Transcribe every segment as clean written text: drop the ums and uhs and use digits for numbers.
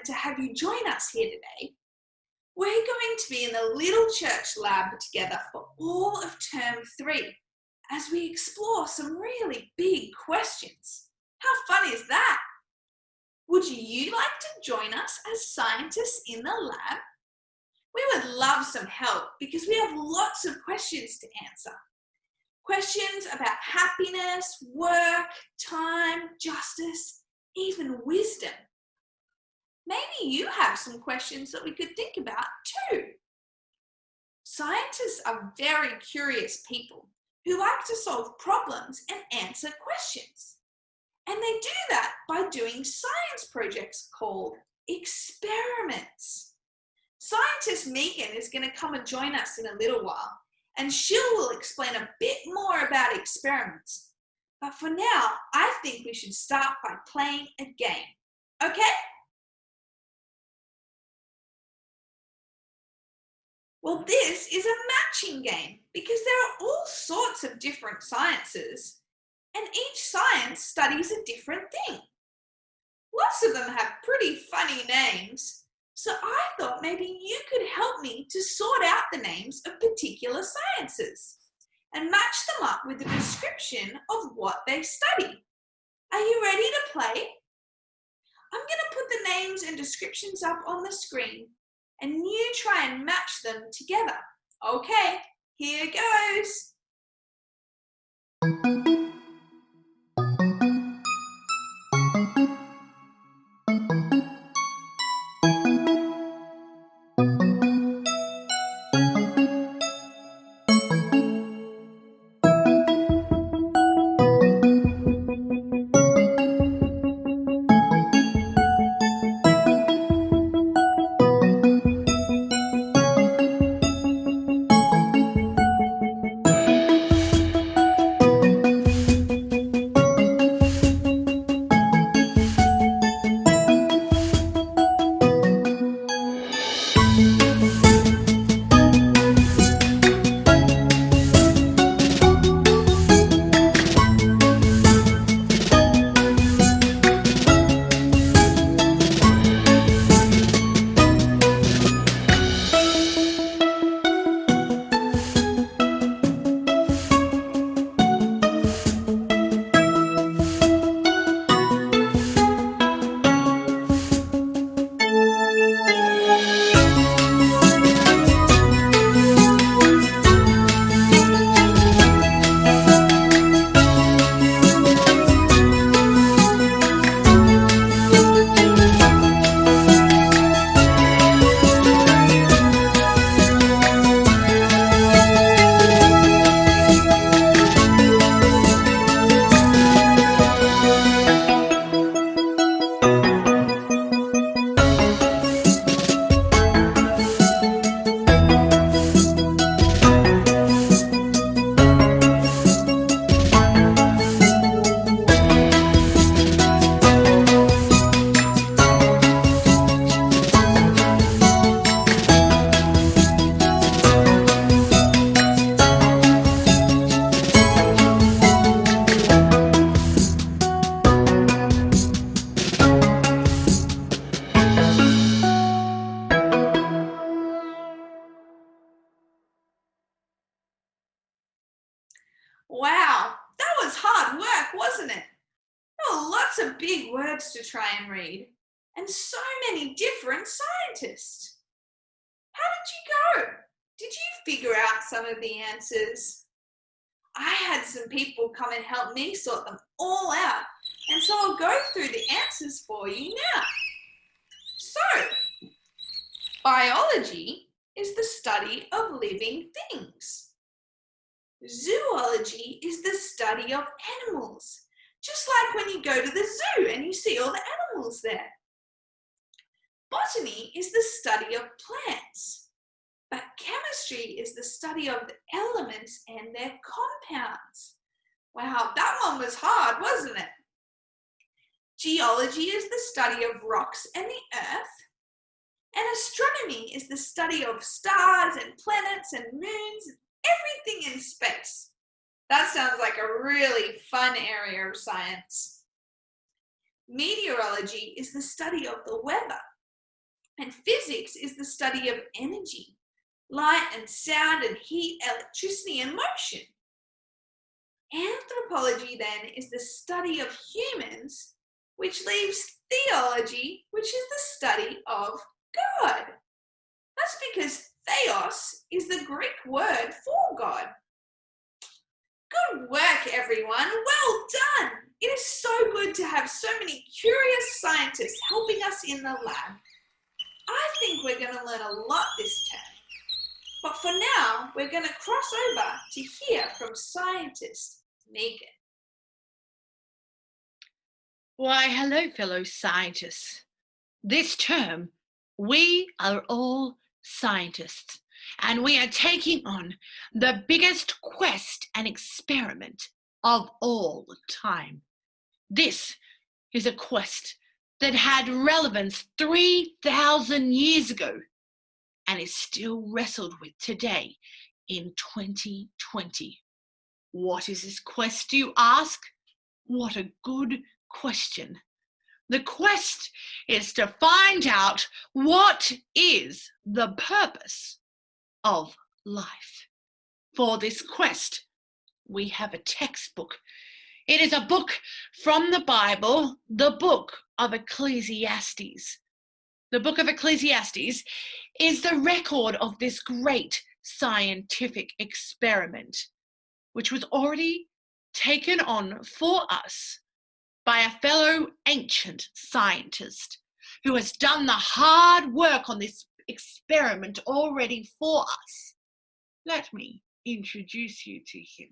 to have you join us here today. We're going to be in the Little Church Lab together for all of Term 3 as we explore some really big questions. How fun is that? Would you like to join us as scientists in the lab? We would love some help because we have lots of questions to answer. Questions about happiness, work, time, justice, even wisdom. Maybe you have some questions that we could think about too. Scientists are very curious people who like to solve problems and answer questions. And they do that by doing science projects called experiments. Scientist Megan is going to come and join us in a little while, and she will explain a bit more about experiments. But for now, I think we should start by playing a game. Okay? Well, this is a matching game because there are all sorts of different sciences, and each science studies a different thing. Lots of them have pretty funny names, so I thought maybe you could help me to sort out the names of particular sciences and match them up with the description of what they study. Are you ready to play? I'm going to put the names and descriptions up on the screen and you try and match them together. Okay, here goes. Wow, that was hard work, wasn't it? There were lots of big words to try and read, and so many different scientists. How did you go? Did you figure out some of the answers? I had some people come and help me sort them all out, and so I'll go through the answers for you now. So, biology is the study of living things. Zoology is the study of animals, just like when you go to the zoo and you see all the animals there. Botany is the study of plants, but chemistry is the study of the elements and their compounds. Wow, that one was hard, wasn't it? Geology is the study of rocks and the earth, and astronomy is the study of stars and planets and moons, everything in space. That sounds like a really fun area of science. Meteorology is the study of the weather, And physics is the study of energy, light and sound and heat, electricity and motion. Anthropology then is the study of humans, which leaves theology, which is the study of God. That's because theos is the Greek word for God. Good work, everyone. Well done. It is so good to have so many curious scientists helping us in the lab. I think we're going to learn a lot this term. But for now, we're going to cross over to hear from scientist Megan. Why, hello, fellow scientists. This term, we are all scientists, and we are taking on the biggest quest and experiment of all time. This is a quest that had relevance 3,000 years ago and is still wrestled with today in 2020. What is this quest, you ask? What a good question. The quest is to find out what is the purpose of life. For this quest, we have a textbook. It is a book from the Bible, the book of Ecclesiastes. The book of Ecclesiastes is the record of this great scientific experiment, which was already taken on for us by a fellow ancient scientist who has done the hard work on this experiment already for us. Let me introduce you to him.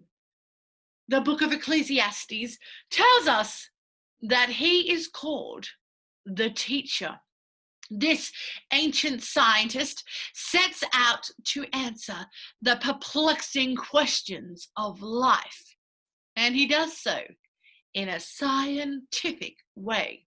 The book of Ecclesiastes tells us that he is called the teacher. This ancient scientist sets out to answer the perplexing questions of life, and he does so in a scientific way.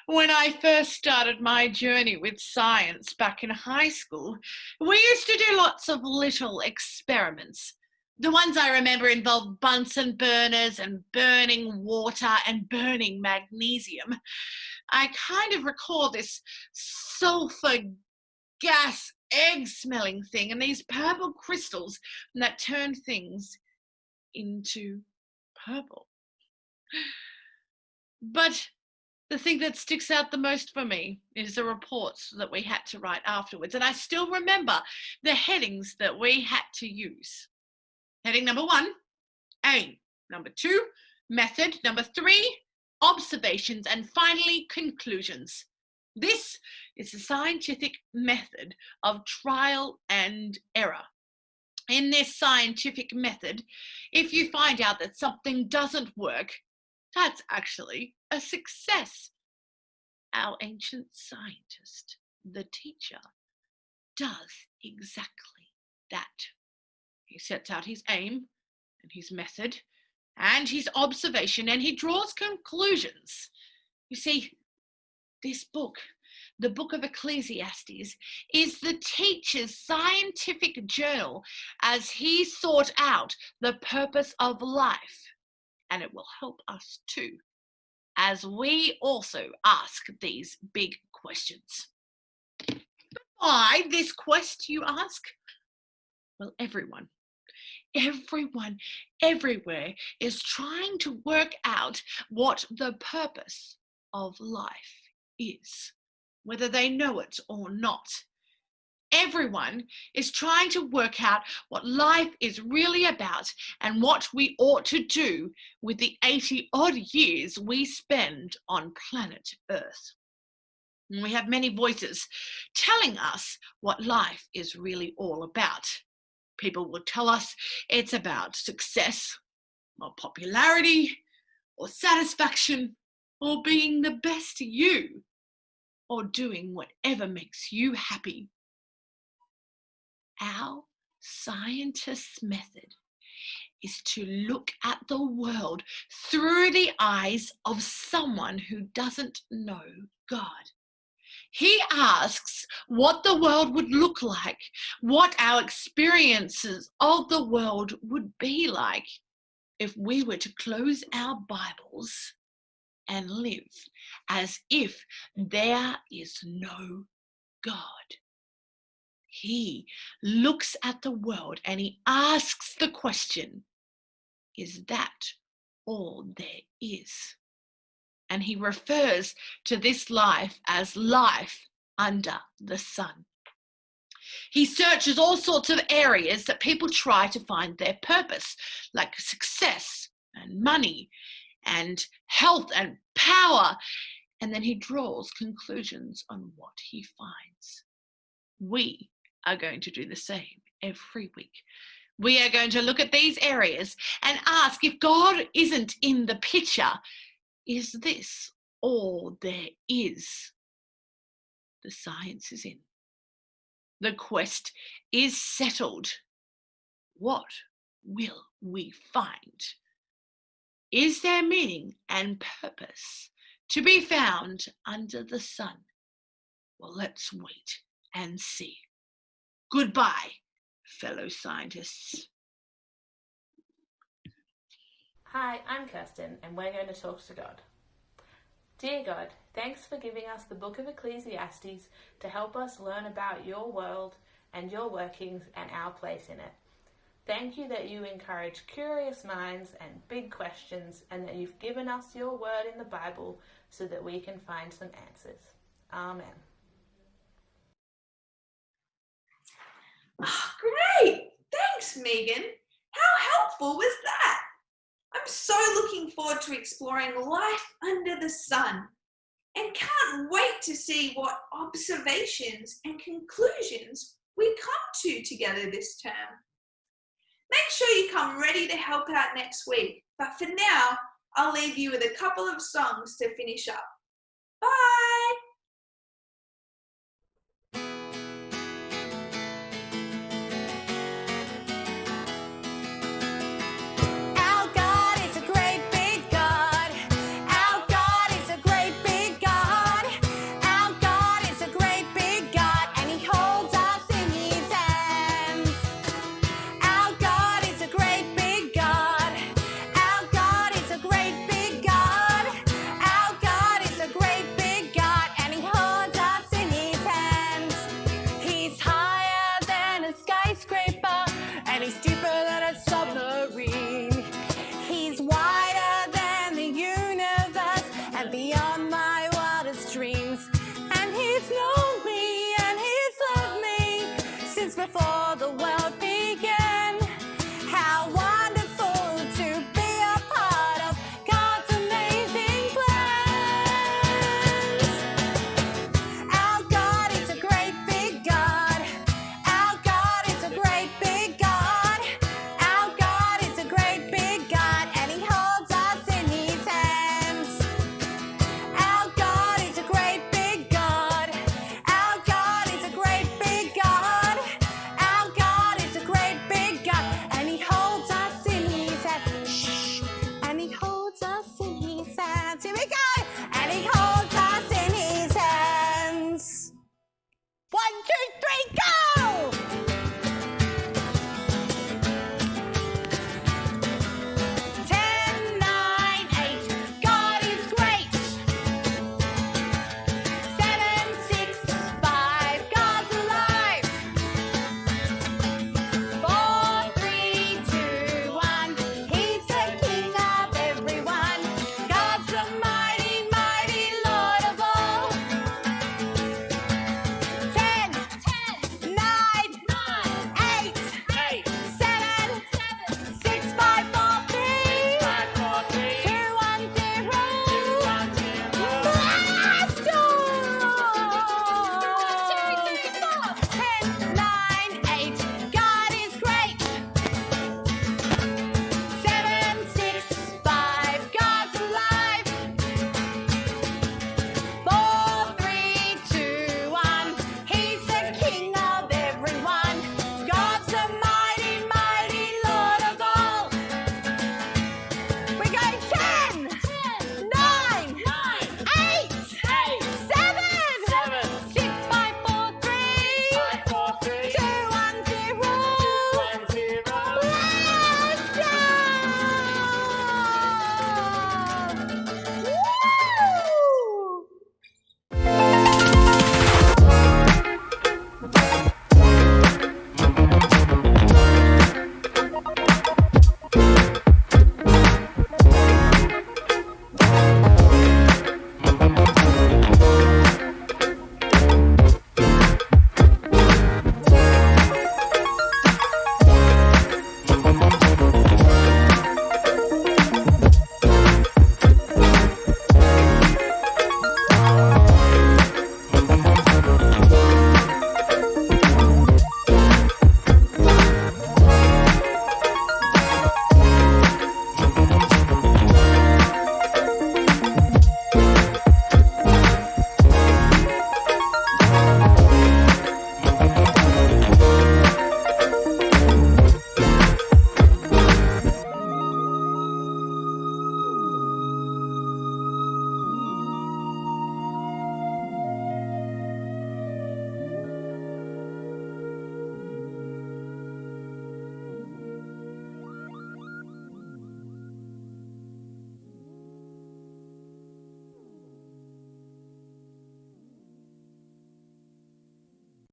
When I first started my journey with science back in high school, we used to do lots of little experiments. The ones I remember involved Bunsen burners and burning water and burning magnesium. I kind of recall this sulfur gas egg smelling thing and these purple crystals that turned things into purple. But the thing that sticks out the most for me is the reports that we had to write afterwards. And I still remember the headings that we had to use. Heading number 1, aim. Number 2, method. Number 3, observations. And finally, conclusions. This is the scientific method of trial and error. In this scientific method, if you find out that something doesn't work, that's actually a success. Our ancient scientist, the teacher, does exactly that. He sets out his aim and his method and his observation, and he draws conclusions. You see, this book, the book of Ecclesiastes, is the teacher's scientific journal as he sought out the purpose of life. And it will help us too, as we also ask these big questions. Why this quest, you ask? Well, everyone, everywhere is trying to work out what the purpose of life is, whether they know it or not. Everyone is trying to work out what life is really about and what we ought to do with the 80-odd years we spend on planet Earth. And we have many voices telling us what life is really all about. People will tell us it's about success or popularity or satisfaction or being the best you or doing whatever makes you happy. Our scientist's method is to look at the world through the eyes of someone who doesn't know God. He asks what the world would look like, what our experiences of the world would be like if we were to close our Bibles and live as if there is no God. He looks at the world and he asks the question, is that all there is? And he refers to this life as life under the sun. He searches all sorts of areas that people try to find their purpose, like success and money and health and power. And then he draws conclusions on what he finds. We are going to do the same every week. We are going to look at these areas and ask, if God isn't in the picture, is this all there is? The science is in. The quest is settled. What will we find? Is there meaning and purpose to be found under the sun? Well, let's wait and see. Goodbye, fellow scientists. Hi, I'm Kirsten, and we're going to talk to God. Dear God, thanks for giving us the book of Ecclesiastes to help us learn about your world and your workings and our place in it. Thank you that you encourage curious minds and big questions, and that you've given us your word in the Bible so that we can find some answers. Amen. Oh, great! Thanks, Megan. How helpful was that? I'm so looking forward to exploring life under the sun and can't wait to see what observations and conclusions we come to together this term. Make sure you come ready to help out next week, but for now, I'll leave you with a couple of songs to finish up. Bye! Our God is a great big God. Our God is a great big God. Our God is a great big God, and He holds us in His hands. Our God is a great big God. Our God is a great big God. Our God is a great big God, and He holds us in His hands. He's higher than a skyscraper, and He's deeper than a submarine. He's wider than the universe and beyond my wildest dreams. And He's known